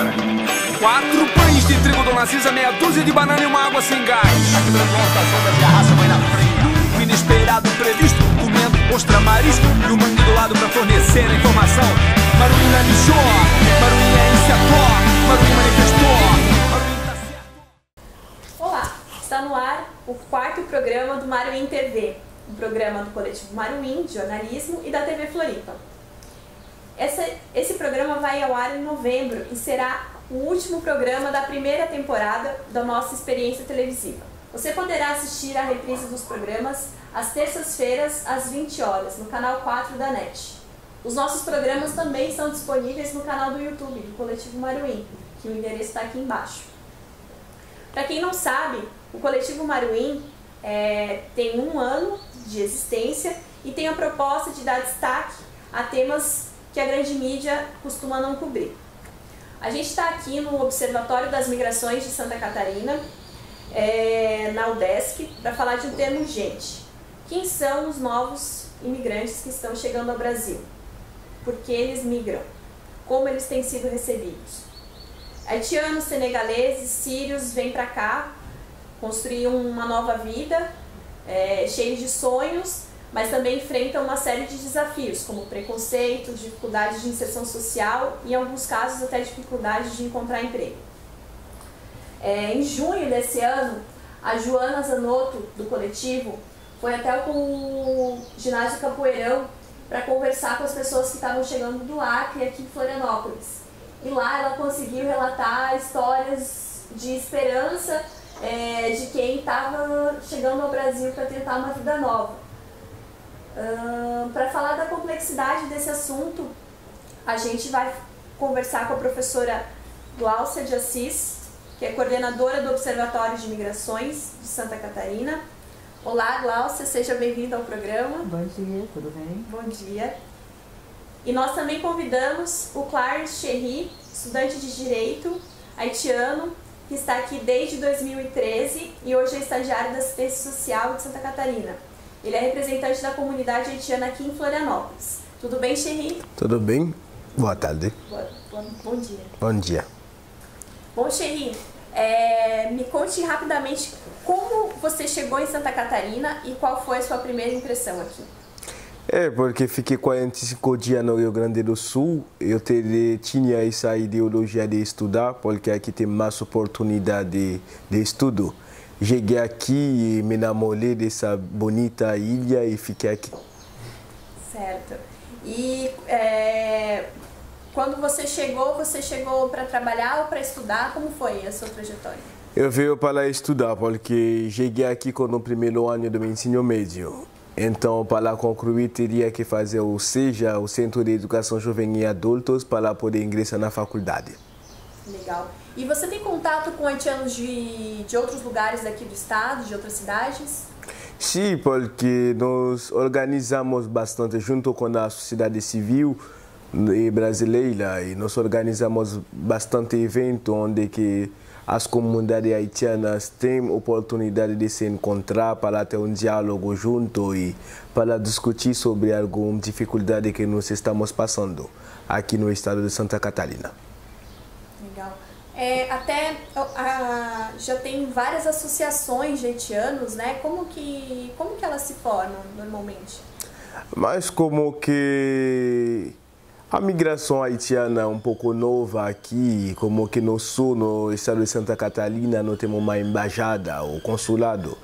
4 pães de trigo Dona Cisa, meia dúzia de banana e uma água sem gás. Quebrando altas ondas e a raça vai na freia. Inesperado, previsto, comendo ostra, marisco e o mangue do lado pra fornecer a informação. Maruim na lixó, Maruim é iniciator, Maruim manifestou, Maruim tá certo. Olá, está no ar o 4º programa do Maruim TV, um programa do coletivo Maruim de jornalismo e da TV Floripa. Esse programa vai ao ar em novembro e será o último programa da primeira temporada da nossa experiência televisiva. Você poderá assistir a reprise dos programas às terças-feiras, às 20 horas, no canal 4 da NET. Os nossos programas também estão disponíveis no canal do YouTube do Coletivo Maruim, que o endereço está aqui embaixo. Para quem não sabe, o Coletivo Maruim tem 1 ano de existência e tem a proposta de dar destaque a temas que a grande mídia costuma não cobrir. A gente está aqui no Observatório das Migrações de Santa Catarina, na UDESC, para falar de um termo urgente. Quem são os novos imigrantes que estão chegando ao Brasil? Por que eles migram? Como eles têm sido recebidos? Haitianos, senegaleses, sírios vêm para cá construir uma nova vida, cheios de sonhos, mas também enfrentam uma série de desafios, como preconceito, dificuldades de inserção social e, em alguns casos, até dificuldades de encontrar emprego. Em junho desse ano, a Joana Zanotto, do coletivo, foi até o ginásio Capoeirão para conversar com as pessoas que estavam chegando do Acre aqui em Florianópolis. E lá ela conseguiu relatar histórias de esperança de quem estava chegando ao Brasil para tentar uma vida nova. Para falar da complexidade desse assunto, a gente vai conversar com a professora Gláucia de Assis, que é coordenadora do Observatório de Migrações de Santa Catarina. Olá, Gláucia, seja bem-vinda ao programa. Bom dia, tudo bem? Bom dia. E nós também convidamos o Clarence Cherry, estudante de Direito, haitiano, que está aqui desde 2013 e hoje é estagiário da Assistência Social de Santa Catarina. Ele é representante da comunidade haitiana aqui em Florianópolis. Tudo bem, Cherry? Tudo bem? Boa tarde. Bom dia. Bom dia. Bom, Cherry, me conte rapidamente como você chegou em Santa Catarina e qual foi a sua primeira impressão aqui. Porque fiquei 45 dias no Rio Grande do Sul, eu tinha essa ideologia de estudar, porque aqui tem mais oportunidade de estudo. Cheguei aqui e me namorei dessa bonita ilha e fiquei aqui. Certo. E quando você chegou para trabalhar ou para estudar? Como foi a sua trajetória? Eu veio para estudar, porque cheguei aqui com o primeiro ano do meu ensino médio. Então, para concluir, teria que fazer o Centro de Educação Juvenil e Adultos, para poder ingressar na faculdade. Legal. E você tem contato com haitianos de outros lugares daqui do estado, de outras cidades? Sim, porque nós organizamos bastante junto com a sociedade civil brasileira e nós organizamos bastante eventos onde que as comunidades haitianas têm oportunidade de se encontrar para ter um diálogo junto e para discutir sobre alguma dificuldade que nós estamos passando aqui no estado de Santa Catarina. Legal. Já tem várias associações de haitianos, né? Como que elas se formam normalmente? Mas como que a migração haitiana é um pouco nova aqui, como que no sul, no estado de Santa Catarina, nós temos uma embaixada, o consulado.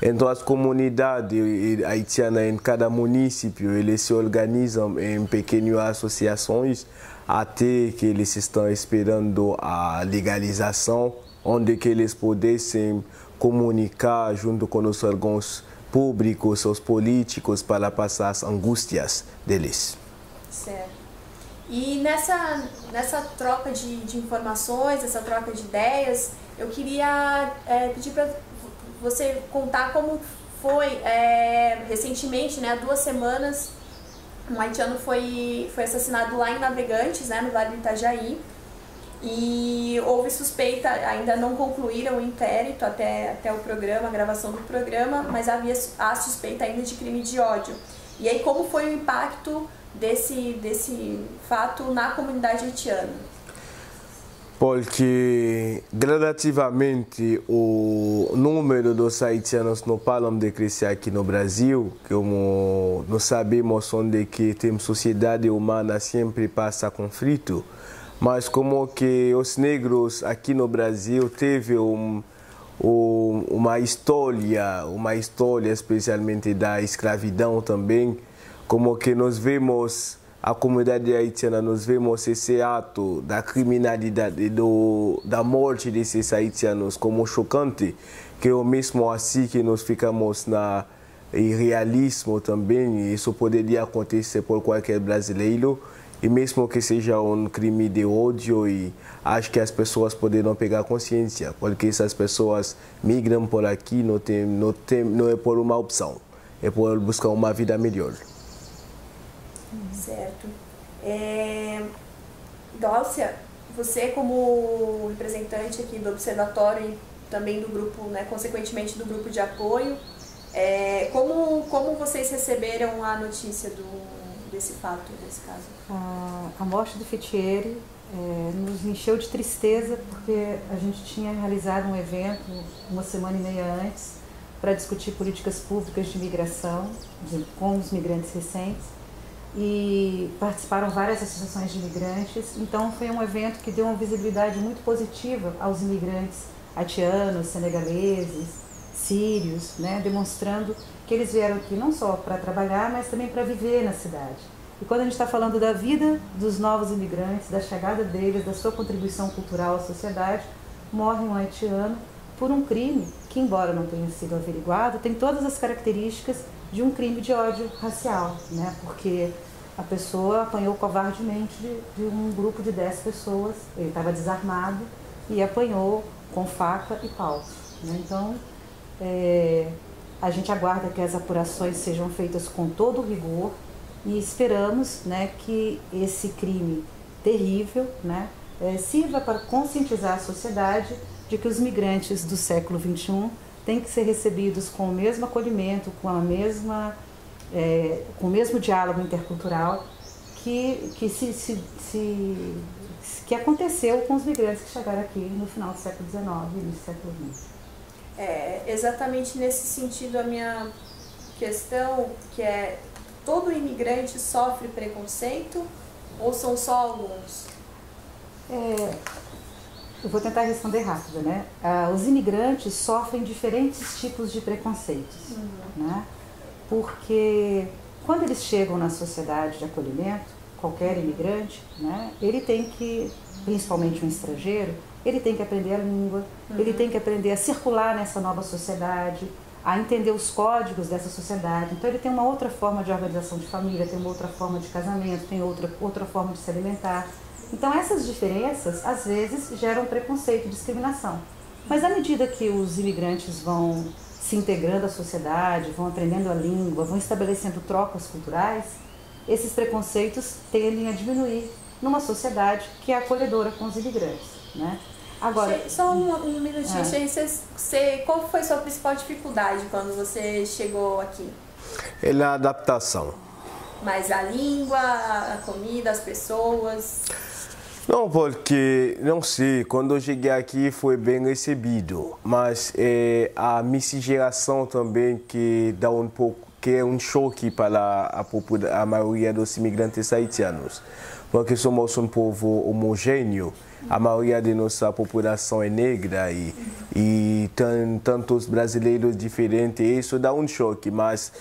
Então as comunidades haitianas em cada município, eles se organizam em pequenas associações até que eles estão esperando a legalização, onde que eles pudessem comunicar junto com os órgãos públicos, os políticos, para passar as angústias deles. Certo. E nessa troca de informações, essa troca de ideias, eu queria pedir para você contar como foi recentemente, né, há 2 semanas, um haitiano foi assassinado lá em Navegantes, né, no Vale do Itajaí, e houve suspeita, ainda não concluíram o inquérito até o programa, a gravação do programa, mas há suspeita ainda de crime de ódio. E aí, como foi o impacto desse fato na comunidade haitiana? Porque gradativamente o número dos haitianos não param de crescer aqui no Brasil, como nós sabemos onde que tem sociedade humana sempre passa conflito, mas como que os negros aqui no Brasil teve uma história especialmente da escravidão também, como que nós vemos a comunidade haitiana, nós vemos esse ato da criminalidade, da morte desses haitianos como chocante, que é o mesmo assim que nós ficamos na irrealismo também, isso poderia acontecer por qualquer brasileiro, e mesmo que seja um crime de ódio, e acho que as pessoas poderão pegar consciência, porque essas pessoas migram por aqui, não é por uma opção, é por buscar uma vida melhor. Certo. Dálcia, você como representante aqui do Observatório e também do grupo, né, consequentemente do grupo de apoio, como vocês receberam a notícia desse fato, desse caso? A morte do Fitieri nos encheu de tristeza, porque a gente tinha realizado um evento uma semana e meia antes para discutir políticas públicas de imigração com os migrantes recentes, e participaram várias associações de imigrantes. Então foi um evento que deu uma visibilidade muito positiva aos imigrantes haitianos, senegaleses, sírios, né, demonstrando que eles vieram aqui não só para trabalhar, mas também para viver na cidade. E quando a gente está falando da vida dos novos imigrantes, da chegada deles, da sua contribuição cultural à sociedade, morre um haitiano por um crime que, embora não tenha sido averiguado, tem todas as características de um crime de ódio racial, né? Porque a pessoa apanhou covardemente de um grupo de 10 pessoas, ele estava desarmado e apanhou com faca e pau, né? Então, a gente aguarda que as apurações sejam feitas com todo o rigor e esperamos, né, que esse crime terrível, né, sirva para conscientizar a sociedade de que os migrantes do século XXI têm que ser recebidos com o mesmo acolhimento, com o mesmo diálogo intercultural que aconteceu com os migrantes que chegaram aqui no final do século XIX e início do século XX. Exatamente nesse sentido a minha questão, que todo imigrante sofre preconceito ou são só alguns? Eu vou tentar responder rápido, né? Os imigrantes sofrem diferentes tipos de preconceitos, né? Porque quando eles chegam na sociedade de acolhimento, qualquer imigrante, né, ele tem que, principalmente um estrangeiro, ele tem que aprender a língua, ele tem que aprender a circular nessa nova sociedade, a entender os códigos dessa sociedade. Então ele tem uma outra forma de organização de família, tem uma outra forma de casamento, tem outra forma de se alimentar. Então essas diferenças, às vezes, geram preconceito e discriminação. Mas à medida que os imigrantes vão se integrando à sociedade, vão aprendendo a língua, vão estabelecendo trocas culturais, esses preconceitos tendem a diminuir numa sociedade que é acolhedora com os imigrantes, né? Agora, só um minutinho, qual foi a sua principal dificuldade quando você chegou aqui? É a adaptação. Mas a língua, a comida, as pessoas? Não, porque, não sei, quando eu cheguei aqui foi bem recebido, mas a miscigenação também que dá um pouco, que é um choque para a maioria dos imigrantes haitianos, porque somos um povo homogêneo, a maioria de nossa população é negra e tem tantos brasileiros diferentes, isso dá um choque, mas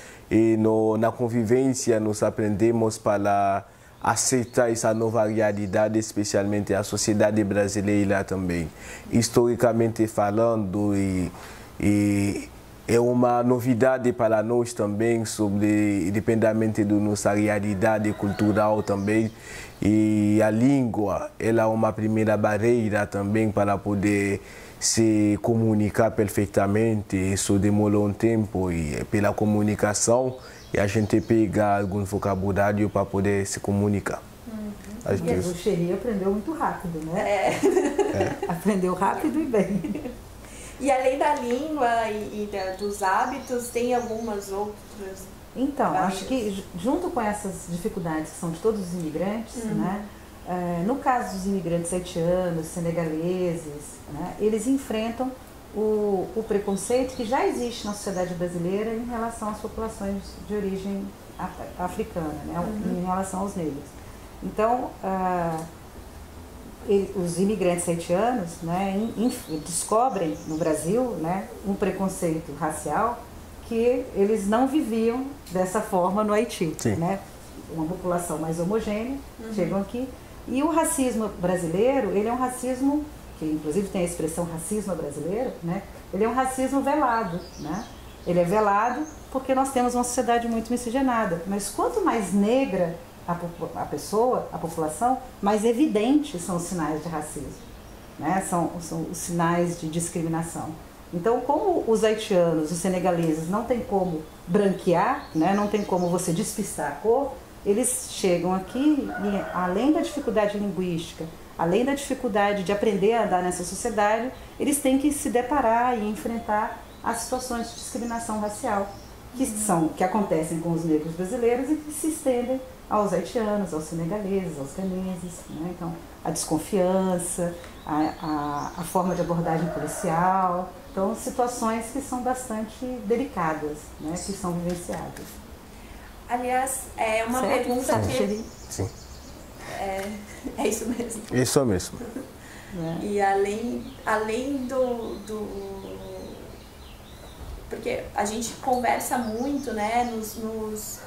na convivência nós aprendemos para aceitar essa nova realidade, especialmente a sociedade brasileira também. Historicamente falando, é uma novidade para nós também, independente da nossa realidade cultural também. E a língua, ela é uma primeira barreira também para poder se comunicar perfeitamente. Isso demorou um tempo e pela comunicação, e a gente pega algum vocabulário para poder se comunicar. E a Xeri aprendeu muito rápido, né? Aprendeu rápido e bem. E além da língua dos hábitos, tem algumas outras? Então, acho que junto com essas dificuldades que são de todos os imigrantes, né, no caso dos imigrantes haitianos, senegaleses, né, eles enfrentam o preconceito que já existe na sociedade brasileira em relação às populações de origem africana, né, em relação aos negros. Então, os imigrantes haitianos, né, descobrem no Brasil, né, um preconceito racial que eles não viviam dessa forma no Haiti, né? Uma população mais homogênea, chegam aqui. E o racismo brasileiro, ele é um racismo, que inclusive tem a expressão racismo brasileiro, né? Ele é um racismo velado, né? Ele é velado porque nós temos uma sociedade muito miscigenada, mas quanto mais negra a pessoa, a população, mais evidentes são os sinais de racismo, né? São os sinais de discriminação. Então, como os haitianos, os senegaleses não tem como branquear, né? Não tem como você despistar a cor, eles chegam aqui e, além da dificuldade linguística, além da dificuldade de aprender a andar nessa sociedade, eles têm que se deparar e enfrentar as situações de discriminação racial que acontecem com os negros brasileiros e que se estendem aos haitianos, aos senegaleses, aos ganeses, né? Então, a desconfiança, a forma de abordagem policial, então situações que são bastante delicadas, né? Que são vivenciadas. Aliás, é uma pergunta que... Sim. É isso mesmo. Isso mesmo. E além porque a gente conversa muito, né, nos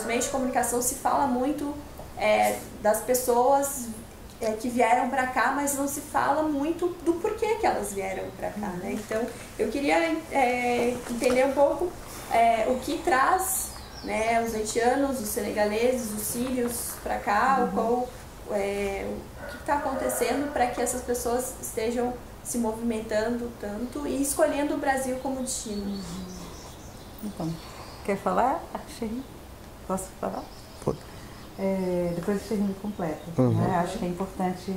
meios de comunicação se fala muito das pessoas que vieram para cá, mas não se fala muito do porquê que elas vieram para cá, né? Então, eu queria entender um pouco o que traz, né, os haitianos, os senegaleses, os sírios para cá, o que está acontecendo para que essas pessoas estejam se movimentando tanto e escolhendo o Brasil como destino. Então, quer falar, Sherry? Posso falar? Pode. Depois o Sherry completa. Né? Acho que é importante...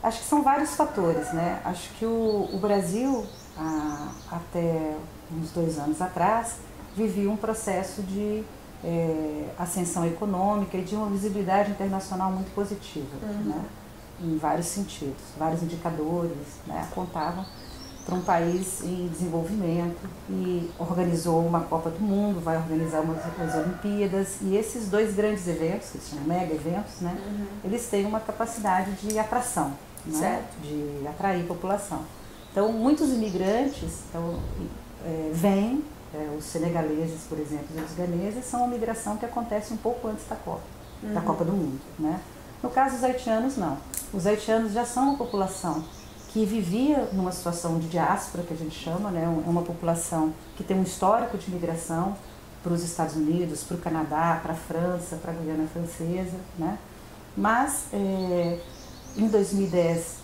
acho que são vários fatores, né? Acho que o Brasil, até uns 2 anos atrás, vivia um processo de ascensão econômica e de uma visibilidade internacional muito positiva, né? Em vários sentidos, vários indicadores, né? Apontavam para um país em desenvolvimento e organizou uma Copa do Mundo, vai organizar umas Olimpíadas, e esses 2 grandes eventos, que são mega eventos, né? Eles têm uma capacidade de atração, né? De atrair população. Então, muitos imigrantes vêm, os senegaleses, por exemplo, e os ganeses, são uma migração que acontece um pouco antes da Copa, da Copa do Mundo, né? No caso dos haitianos, não. Os haitianos já são uma população que vivia numa situação de diáspora, que a gente chama, né? É uma população que tem um histórico de migração para os Estados Unidos, para o Canadá, para a França, para a Guiana Francesa, né? Mas, em 2010,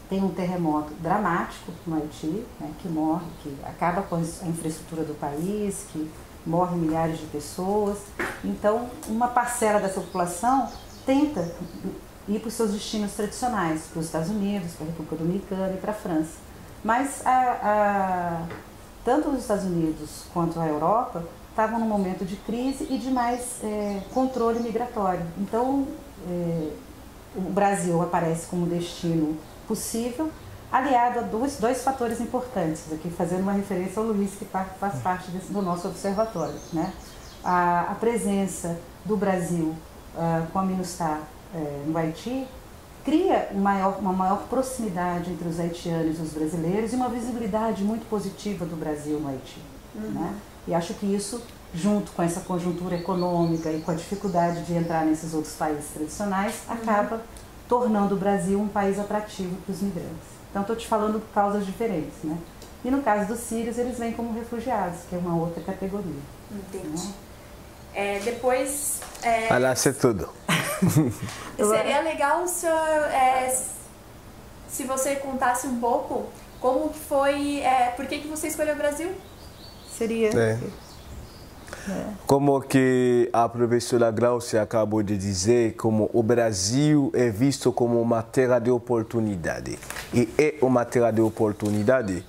tem um terremoto dramático no Haiti, né? Que acaba com a infraestrutura do país, que morre milhares de pessoas. Então, uma parcela dessa população tenta ir para os seus destinos tradicionais, para os Estados Unidos, para a República Dominicana e para a França. Mas tanto os Estados Unidos quanto a Europa estavam num momento de crise e de mais controle migratório. Então, o Brasil aparece como destino possível, aliado a dois fatores importantes, aqui fazendo uma referência ao Luiz, que faz parte do nosso observatório, né? A presença do Brasil com a MINUSTAH no Haiti cria uma maior proximidade entre os haitianos e os brasileiros e uma visibilidade muito positiva do Brasil no Haiti, né? E acho que isso, junto com essa conjuntura econômica e com a dificuldade de entrar nesses outros países tradicionais, acaba tornando o Brasil um país atrativo para os migrantes. Então, estou te falando por causas diferentes, né? E no caso dos sírios, eles vêm como refugiados, que é uma outra categoria. Entendi. Né? Depois... Olha, isso é tudo. Seria legal se você contasse um pouco como que foi... por que você escolheu o Brasil? Seria... Como que a professora Glaucia acabou de dizer, como o Brasil é visto como uma terra de oportunidade. E é uma terra de oportunidade.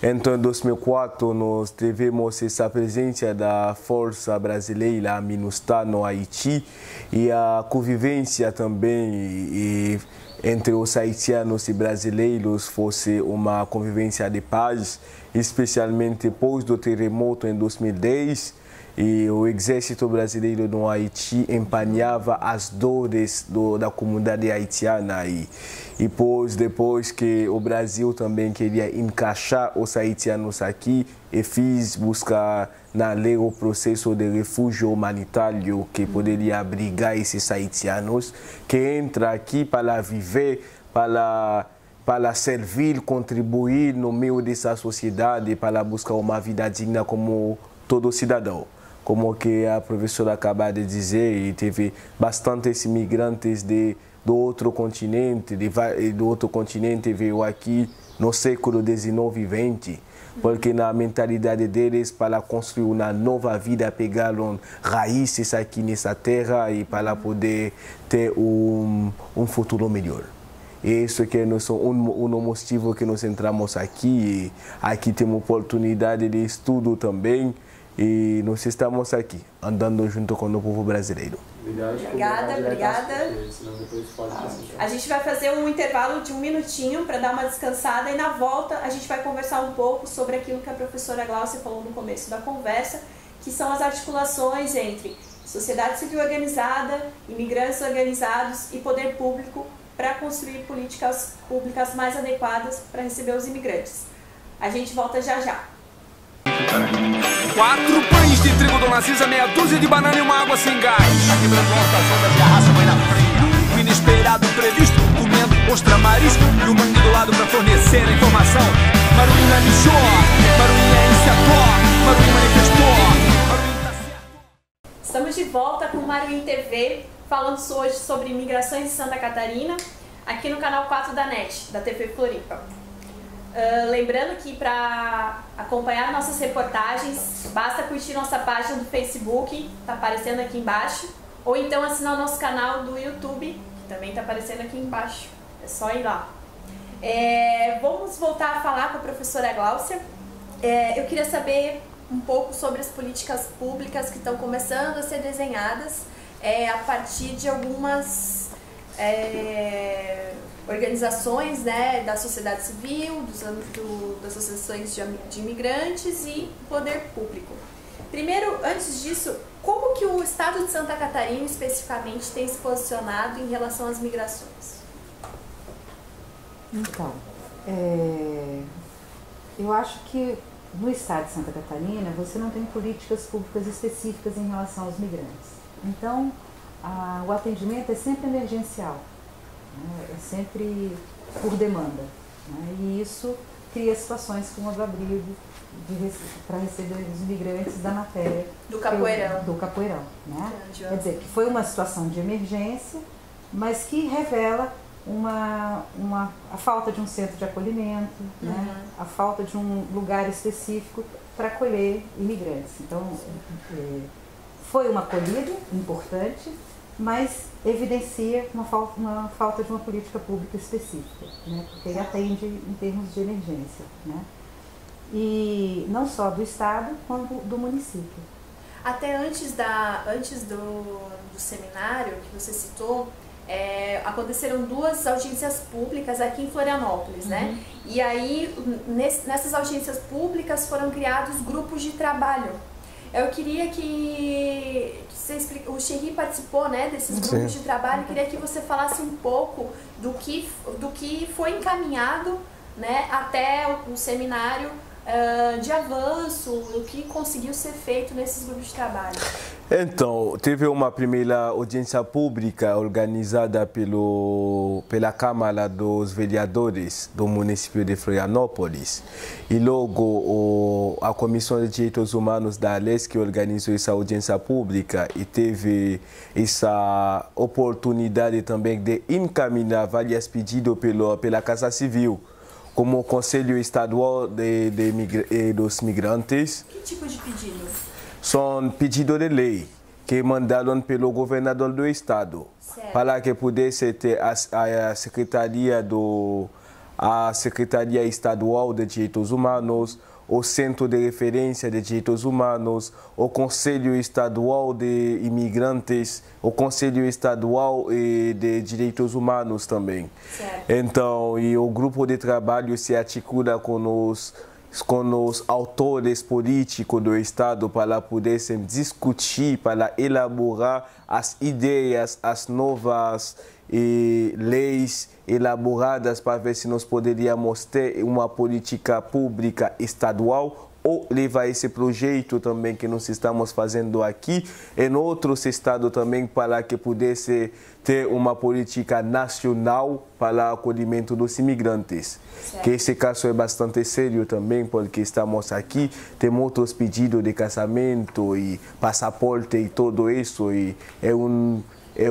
Então, em 2004, nós tivemos essa presença da Força Brasileira MINUSTAH no Haiti e a convivência também entre os haitianos e brasileiros fosse uma convivência de paz, especialmente depois do terremoto em 2010. E o exército brasileiro no Haiti empanhava as dores da comunidade haitiana e depois que o Brasil também queria encaixar os haitianos aqui e fez buscar na lei o processo de refúgio humanitário que poderia abrigar esses haitianos que entram aqui para viver, para servir, contribuir no meio dessa sociedade, para buscar uma vida digna como todo cidadão. Como que a professora acaba de dizer, e teve bastantes imigrantes do outro continente, do outro continente veio aqui no século XIX e XX, porque na mentalidade deles, para construir uma nova vida, pegaram raízes aqui nessa terra e para poder ter um futuro melhor. Isso que é um motivo que nós entramos aqui. Aqui temos oportunidade de estudo também. E nós estamos aqui, andando junto com o povo brasileiro. Obrigada. A gente vai fazer um intervalo de 1 minutinho para dar uma descansada e na volta a gente vai conversar um pouco sobre aquilo que a professora Glaucia falou no começo da conversa, que são as articulações entre sociedade civil organizada, imigrantes organizados e poder público para construir políticas públicas mais adequadas para receber os imigrantes. A gente volta já já. 4 pães de trigo, Dona Cisa, meia dúzia de banana e uma água sem gás. Tá quebrando altas ondas e a raça vai na frente. O inesperado imprevisto, comendo ostra marisco e o mangue do lado para fornecer a informação. Maruína lixou, Maruína iniciatou, Maruína manifestou, Maruína tá certo. Estamos de volta com o Maruim TV, falando hoje sobre imigrações em Santa Catarina, aqui no canal 4 da NET, da TV Floripa. Lembrando que para acompanhar nossas reportagens, basta curtir nossa página do Facebook, está aparecendo aqui embaixo, ou então assinar o nosso canal do YouTube, que também está aparecendo aqui embaixo, é só ir lá. Vamos voltar a falar com a professora Glaucia. Eu queria saber um pouco sobre as políticas públicas que estão começando a ser desenhadas a partir de algumas organizações, né, da sociedade civil, das associações de imigrantes e poder público. Primeiro, antes disso, como que o estado de Santa Catarina especificamente tem se posicionado em relação às migrações? Então, eu acho que no estado de Santa Catarina você não tem políticas públicas específicas em relação aos migrantes. Então, o atendimento é sempre emergencial. É sempre por demanda, né? E isso cria situações como a do abrigo para receber os imigrantes da matéria do Capoeirão. Do Capoeirão, né? Quer dizer, que foi uma situação de emergência, mas que revela a falta de um centro de acolhimento, né? A falta de um lugar específico para acolher imigrantes. Então, foi uma acolhida importante, mas evidencia uma falta de uma política pública específica, né? Porque atende em termos de emergência, né? E não só do estado, quanto do município. Até antes do seminário que você citou, aconteceram 2 audiências públicas aqui em Florianópolis, né? E aí, nessas audiências públicas foram criados grupos de trabalho. Eu queria que você explique, o Xerri participou, né, desses grupos de trabalho, queria que você falasse um pouco do que foi encaminhado, né, até o seminário de avanço, o que conseguiu ser feito nesses grupos de trabalho. Então, teve uma primeira audiência pública organizada pela Câmara dos Vereadores do município de Florianópolis. E logo a Comissão de Direitos Humanos da ALESC organizou essa audiência pública e teve essa oportunidade também de encaminhar vários pedidos pela Casa Civil, como o Conselho Estadual dos Migrantes. Que tipo de pedido? São pedidos de lei que mandaram pelo governador do estado, certo, para que pudesse ter a Secretaria a Secretaria Estadual de Direitos Humanos, o Centro de Referência de Direitos Humanos, o Conselho Estadual de Imigrantes, o Conselho Estadual de Direitos Humanos também. Certo. Então, e o grupo de trabalho se articula com os autores políticos do Estado para poder discutir, para elaborar as ideias, as novas leis elaboradas para ver se nós poderíamos ter uma política pública estadual ou levar esse projeto também que nós estamos fazendo aqui em outros estados também para que pudesse ter uma política nacional para o acolhimento dos imigrantes. Certo. Que esse caso é bastante sério também, porque estamos aqui, temos outros pedidos de casamento e passaporte e tudo isso, e é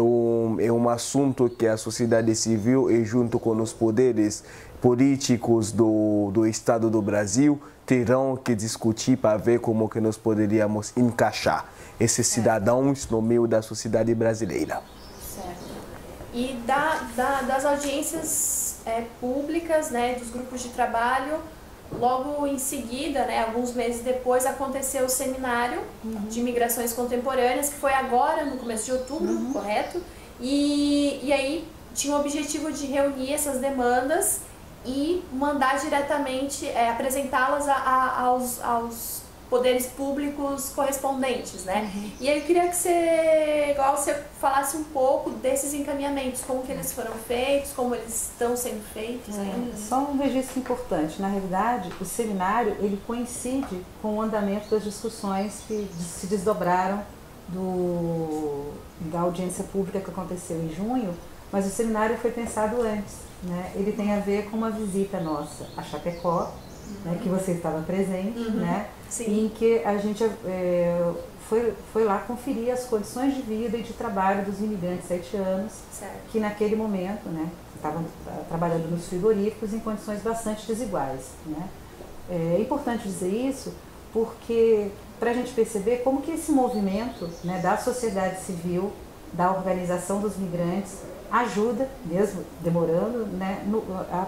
um assunto que a sociedade civil e junto com os poderes políticos do Estado do Brasil terão que discutir para ver como que nós poderíamos encaixar esses cidadãos no meio da sociedade brasileira. Certo. E das audiências públicas, né, dos grupos de trabalho, logo em seguida, né, alguns meses depois, aconteceu o seminário de migrações contemporâneas, que foi agora, no começo de outubro, correto? E aí tinha o objetivo de reunir essas demandas e mandar diretamente, apresentá-las aos poderes públicos correspondentes, né? E aí eu queria que você falasse um pouco desses encaminhamentos, como que eles foram feitos, como eles estão sendo feitos ainda. Só um registro importante. Na realidade, o seminário ele coincide com o andamento das discussões que se desdobraram da audiência pública que aconteceu em junho, mas o seminário foi pensado antes, né? Ele tem a ver com uma visita nossa a Chapecó, né, que você estava presente, né? Sim. Em que a gente foi lá conferir as condições de vida e de trabalho dos imigrantes haitianos, Certo. que naquele momento, né, estavam trabalhando nos frigoríficos em condições bastante desiguais, né? É importante dizer isso porque para a gente perceber como que esse movimento, né, da sociedade civil, da organização dos migrantes, ajuda, mesmo demorando, né,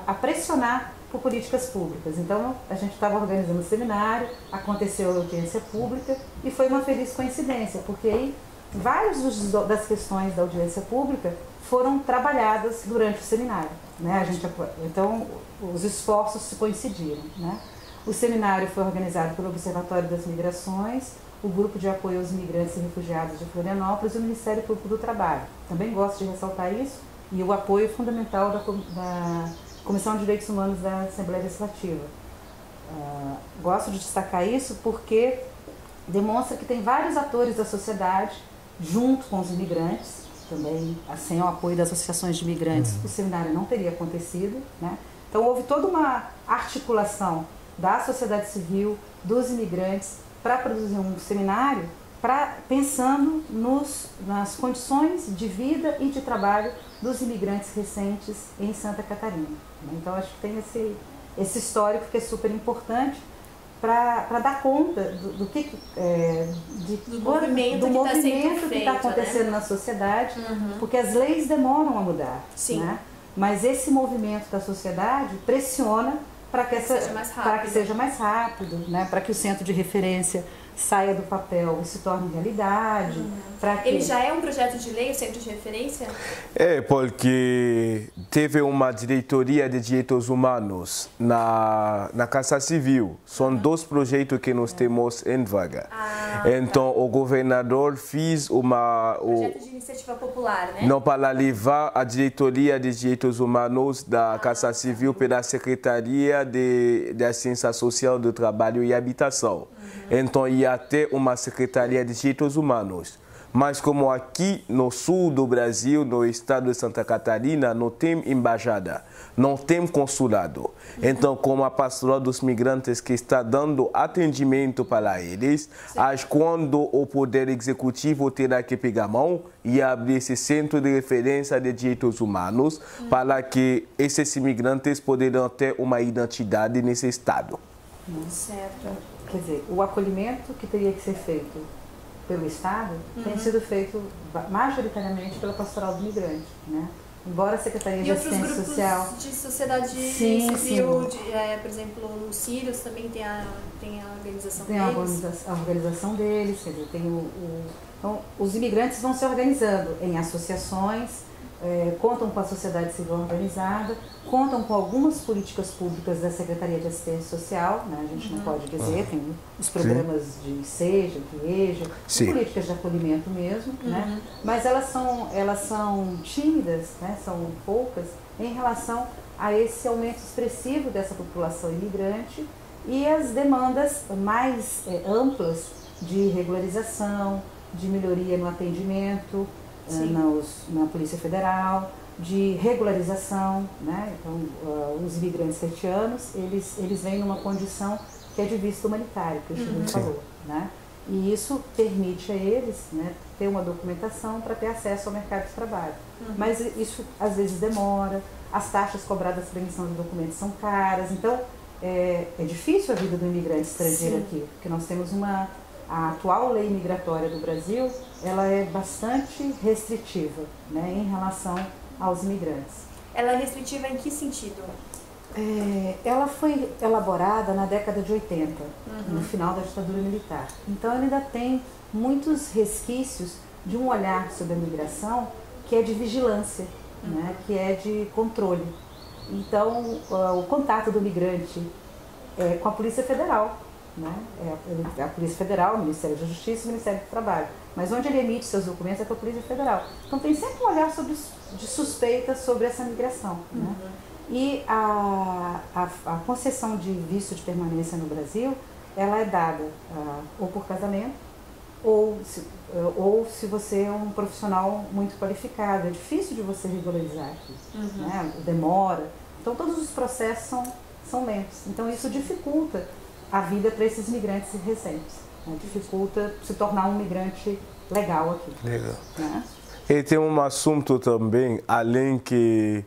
a pressionar por políticas públicas. Então, a gente estava organizando um seminário, aconteceu a audiência pública e foi uma feliz coincidência, porque aí várias das questões da audiência pública foram trabalhadas durante o seminário, né? Então, os esforços se coincidiram, né? O seminário foi organizado pelo Observatório das Migrações, o Grupo de Apoio aos Imigrantes e Refugiados de Florianópolis e o Ministério Público do Trabalho. Também gosto de ressaltar isso, e o apoio fundamental da Comissão de Direitos Humanos da Assembleia Legislativa. Gosto de destacar isso porque demonstra que tem vários atores da sociedade junto com os imigrantes, também sem o apoio das associações de imigrantes, o seminário não teria acontecido, né? Então houve toda uma articulação da sociedade civil, dos imigrantes, para produzir um seminário pensando nas condições de vida e de trabalho dos imigrantes recentes em Santa Catarina. Então acho que tem esse histórico que é super importante para dar conta do movimento que está acontecendo, né, na sociedade, porque as leis demoram a mudar, né? Mas esse movimento da sociedade pressiona para que seja mais rápido, né? Para que o centro de referência saia do papel e se torne realidade. Ele já é um projeto de lei, o Centro de Referência? É, porque teve uma diretoria de direitos humanos na Casa Civil. São dois projetos que nós temos em vaga. Então, o governador fez projeto de iniciativa popular, né? Não, para levar a diretoria de direitos humanos da Casa Civil pela Secretaria de Assistência Social do Trabalho e Habitação. Então, ia ter uma Secretaria de Direitos Humanos. Mas como aqui no sul do Brasil, no estado de Santa Catarina, não tem embaixada, não tem consulado. Então, como a Pastoral dos Migrantes que está dando atendimento para eles, quando o Poder Executivo terá que pegar a mão e abrir esse centro de referência de direitos humanos para que esses imigrantes poderão ter uma identidade nesse estado. Certo. Quer dizer, o acolhimento que teria que ser feito pelo Estado tem sido feito majoritariamente pela Pastoral do Migrante, né? embora a Secretaria de outros Assistência grupos Social... de sociedade Sim, civil, sim. por exemplo, os Sírios também tem a organização Tem deles. a organização deles, quer dizer, então, os imigrantes vão se organizando em associações, contam com a sociedade civil organizada, contam com algumas políticas públicas da Secretaria de Assistência Social, né? A gente não pode dizer, tem os programas de SEJA, de EJA, políticas de acolhimento mesmo, né? Mas elas são tímidas, né? São poucas em relação a esse aumento expressivo dessa população imigrante e as demandas mais amplas de regularização, de melhoria no atendimento, na Polícia Federal, de regularização, né? Então, os imigrantes haitianos, eles vêm numa condição que é de visto humanitário, que o Chico falou, né? E isso permite a eles, né, ter uma documentação para ter acesso ao mercado de trabalho. Mas isso às vezes demora, as taxas cobradas para emissão de documentos são caras, então é difícil a vida do imigrante estrangeiro aqui, porque nós temos a atual lei migratória do Brasil, ela é bastante restritiva, né, em relação aos imigrantes. Ela é restritiva em que sentido? Ela foi elaborada na década de 80, no final da ditadura militar. Então ela ainda tem muitos resquícios de um olhar sobre a migração que é de vigilância, né, que é de controle. Então o contato do migrante é com a Polícia Federal, né? A Polícia Federal, o Ministério da Justiça e o Ministério do Trabalho. Mas onde ele emite seus documentos é com a Polícia Federal. Então tem sempre um olhar de suspeita sobre essa migração, né? E a concessão de visto de permanência no Brasil, ela é dada ou por casamento, ou se você é um profissional muito qualificado. É difícil de você regularizar aqui, né? Demora. Então todos os processos são lentos. Então isso dificulta a vida para esses migrantes recentes, né? Dificulta se tornar um migrante legal aqui. Legal. Né? E tem um assunto também, além que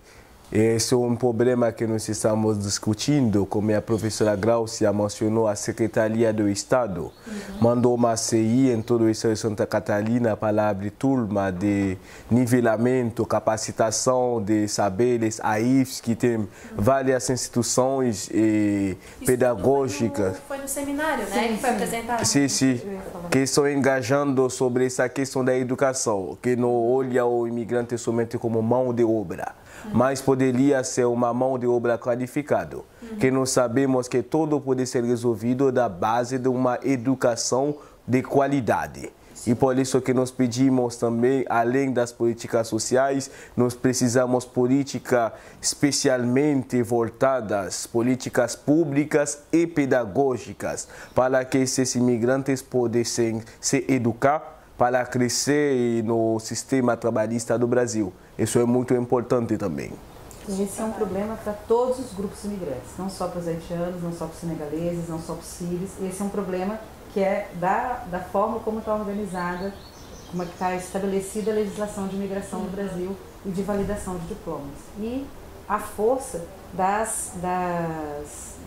esse é um problema que nós estamos discutindo, como a professora Glaucia mencionou, a Secretaria do Estado mandou uma CI em todo o estado de Santa Catarina para abrir turma de nivelamento, capacitação de saberes, AIFs, que tem várias instituições pedagógicas. Foi no seminário, né, que foi apresentado? Sim, que estão engajando sobre essa questão da educação, que não olha o imigrante somente como mão de obra, mas poderia ser uma mão de obra qualificada, que nós sabemos que tudo pode ser resolvido da base de uma educação de qualidade. E por isso que nós pedimos também, além das políticas sociais, nós precisamos políticas especialmente voltadas, políticas públicas e pedagógicas, para que esses imigrantes possam se educar para crescer no sistema trabalhista do Brasil. Isso é muito importante também. Esse é um problema para todos os grupos imigrantes, não só para os haitianos, não só para os senegaleses, não só para os sírios. Esse é um problema que é da forma como está organizada, como é que está estabelecida a legislação de imigração no Brasil e de validação de diplomas. E a força das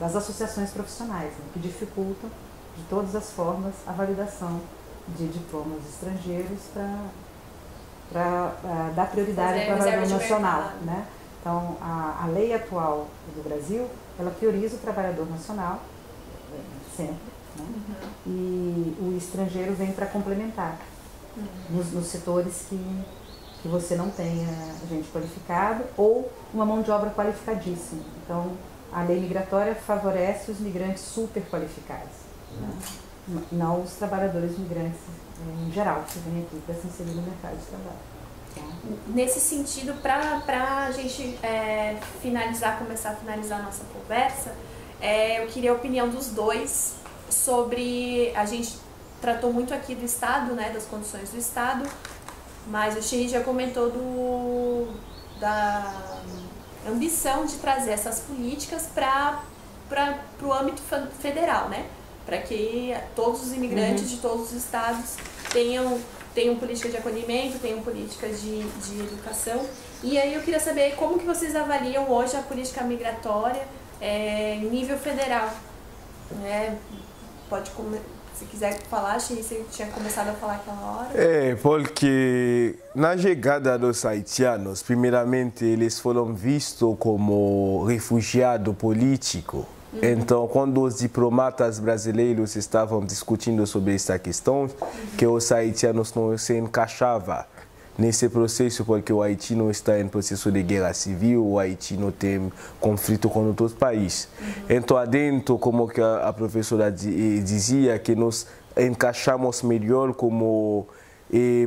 associações profissionais, né, que dificultam de todas as formas a validação de diplomas estrangeiros para dar prioridade ao trabalhador nacional, né? Então, a lei atual do Brasil, ela prioriza o trabalhador nacional, sempre, né? E o estrangeiro vem para complementar nos setores que você não tenha gente qualificada ou uma mão de obra qualificadíssima. Então, a lei migratória favorece os migrantes super qualificados, né? Não os trabalhadores migrantes em geral, que vêm aqui para se inserir no mercado de trabalho. Tá? Nesse sentido, para a gente começar a finalizar a nossa conversa, eu queria a opinião dos dois sobre... A gente tratou muito aqui do Estado, né, das condições do Estado, mas o Xerri já comentou da ambição de trazer essas políticas para o âmbito federal, né? Para que todos os imigrantes de todos os estados tenham políticas de acolhimento, tenham políticas de educação. E aí eu queria saber como que vocês avaliam hoje a política migratória em nível federal. Pode Se quiser falar, achei que você tinha começado a falar aquela hora. Porque na chegada dos haitianos, primeiramente, eles foram vistos como refugiados políticos. Então, quando os diplomatas brasileiros estavam discutindo sobre essa questão, que os haitianos não se encaixavam nesse processo, porque o Haiti não está em processo de guerra civil, o Haiti não tem conflito com outros países. Então, adentro, como que a professora dizia, que nos encaixamos melhor como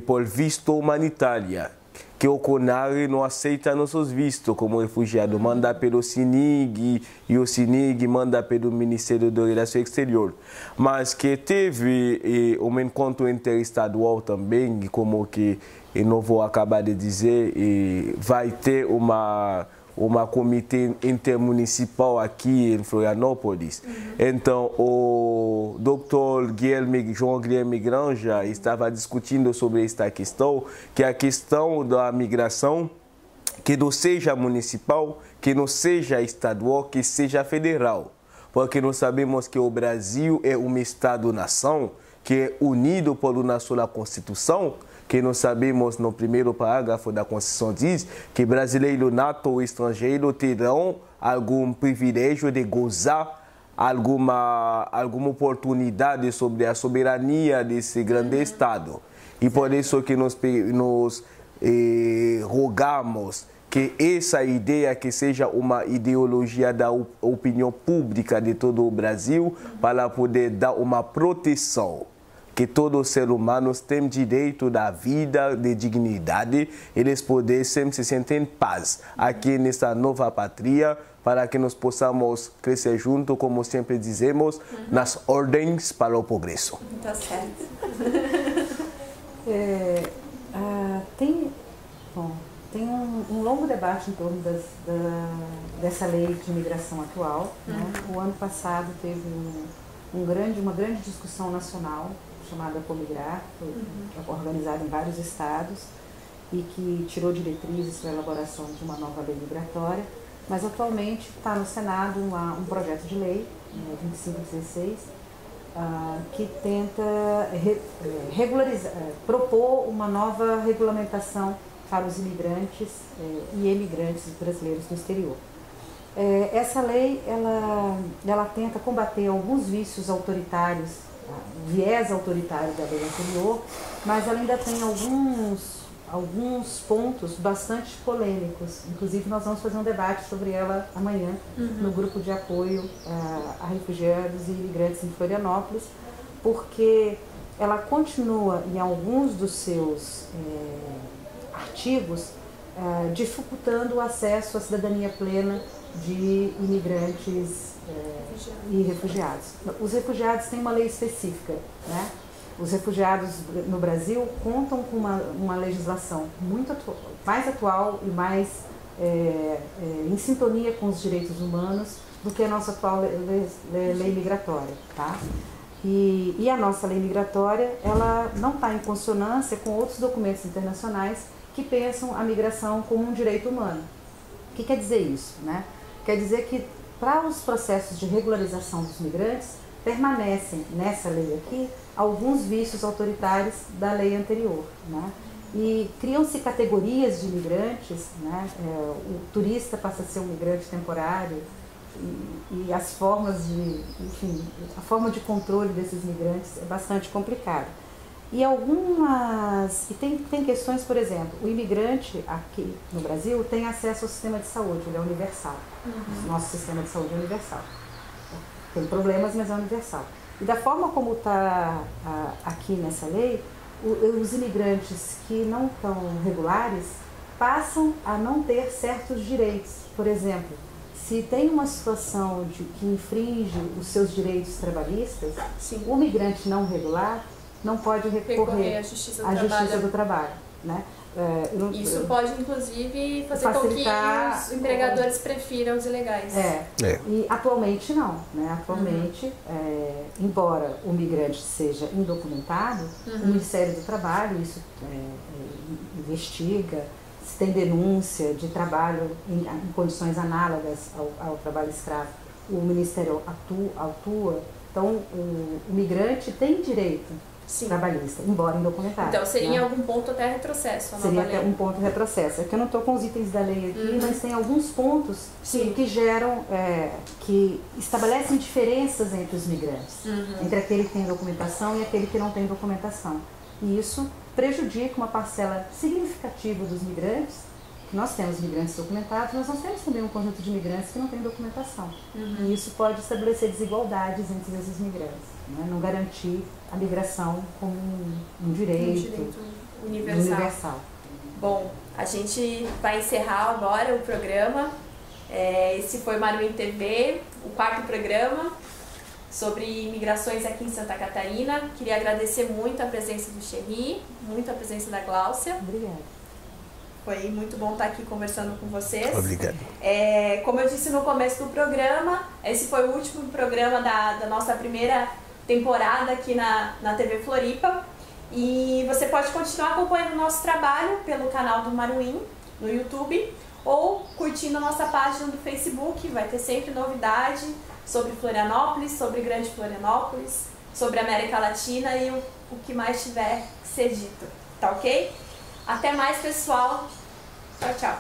por visto humanitário, que o CONARE não aceita nossos vistos como refugiados, manda pelo SINIG e o SINIG manda pelo Ministério da Relação Exterior. Mas que teve um encontro interestadual também, como que eu não vou acabar de dizer, vai ter uma comitê intermunicipal aqui em Florianópolis. Então, o Dr. João Guilherme Granja estava discutindo sobre esta questão, que é a questão da migração, que não seja municipal, que não seja estadual, que seja federal. Porque nós sabemos que o Brasil é um Estado-nação, que é unido por uma só Constituição, que nós sabemos no primeiro parágrafo da Constituição diz que brasileiro nato ou estrangeiro terão algum privilégio de gozar alguma oportunidade sobre a soberania desse grande Estado. E por isso que nós rogamos que essa ideia que seja uma ideologia da opinião pública de todo o Brasil para poder dar uma proteção, que todo ser humano tem direito da vida, de dignidade, eles poderem sempre se sentir em paz aqui nessa nova pátria, para que nós possamos crescer junto, como sempre dizemos, nas ordens para o progresso. Tá certo. Tem um longo debate em torno dessa lei de imigração atual. Né? O ano passado teve uma grande discussão nacional, chamada Comigrar, organizada em vários estados, e que tirou diretrizes para a elaboração de uma nova lei migratória, mas atualmente está no Senado um projeto de lei, 2516, que tenta propor uma nova regulamentação para os imigrantes e emigrantes brasileiros no exterior. Essa lei ela tenta combater alguns vícios autoritários, o viés autoritário da lei anterior, mas ela ainda tem alguns pontos bastante polêmicos. Inclusive, nós vamos fazer um debate sobre ela amanhã no grupo de apoio a refugiados e imigrantes em Florianópolis, porque ela continua, em alguns dos seus artigos, dificultando o acesso à cidadania plena de imigrantes e refugiados. Os refugiados têm uma lei específica, né? Os refugiados no Brasil contam com uma legislação muito mais atual e mais em sintonia com os direitos humanos do que a nossa atual lei migratória, tá? E a nossa lei migratória, ela não está em consonância com outros documentos internacionais que pensam a migração como um direito humano. O que quer dizer isso, né? Quer dizer que para os processos de regularização dos migrantes, permanecem nessa lei aqui alguns vícios autoritários da lei anterior, né? E criam-se categorias de imigrantes, né? O turista passa a ser um migrante temporário e as formas a forma de controle desses migrantes é bastante complicada. E tem questões, por exemplo, o imigrante aqui no Brasil tem acesso ao sistema de saúde, ele é universal. Nosso sistema de saúde é universal. Tem problemas, mas é universal. E da forma como está aqui nessa lei, os imigrantes que não estão regulares passam a não ter certos direitos. Por exemplo, se tem uma situação que infringe os seus direitos trabalhistas, sim, o migrante não regular não pode recorrer à Justiça do Trabalho, né? Isso pode, inclusive, fazer com que os empregadores prefiram os ilegais. E atualmente não, né? Atualmente, embora o migrante seja indocumentado, o Ministério do Trabalho isso investiga, se tem denúncia de trabalho em condições análogas ao trabalho escravo, o Ministério atua Então, o migrante tem direito trabalhista, embora indocumentado. Então, seria em algum ponto até retrocesso a nova lei. Seria um ponto retrocesso. É que eu não estou com os itens da lei aqui, mas tem alguns pontos que geram, que estabelecem diferenças entre os migrantes, entre aquele que tem documentação e aquele que não tem documentação. E isso prejudica uma parcela significativa dos migrantes. Nós temos migrantes documentados, mas nós temos também um conjunto de migrantes que não tem documentação. E isso pode estabelecer desigualdades entre esses migrantes, né? Não garantir a migração como um direito universal. Bom, a gente vai encerrar agora o programa. Esse foi o Maruim TV, o 4º programa sobre imigrações aqui em Santa Catarina. Queria agradecer muito a presença do Xerri, muito a presença da Gláucia. Obrigada. Foi muito bom estar aqui conversando com vocês. Obrigado. Como eu disse no começo do programa, esse foi o último programa da nossa primeira temporada aqui na TV Floripa. E você pode continuar acompanhando o nosso trabalho pelo canal do Maruim no YouTube ou curtindo a nossa página do Facebook. Vai ter sempre novidade sobre Florianópolis, sobre Grande Florianópolis, sobre a América Latina e o que mais tiver que ser dito. Tá ok? Até mais, pessoal. Tchau, tchau.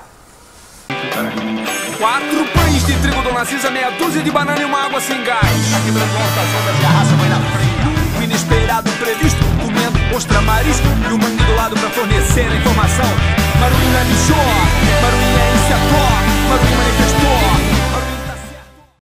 4 pães de trigo Dona Cisa, meia dúzia de banana e uma água sem gás. Quebrando altas ondas e a raça vai na frente. O inesperado, previsto, comendo ostra, marisco e o mangue do lado pra fornecer a informação. Maruim na Lixó.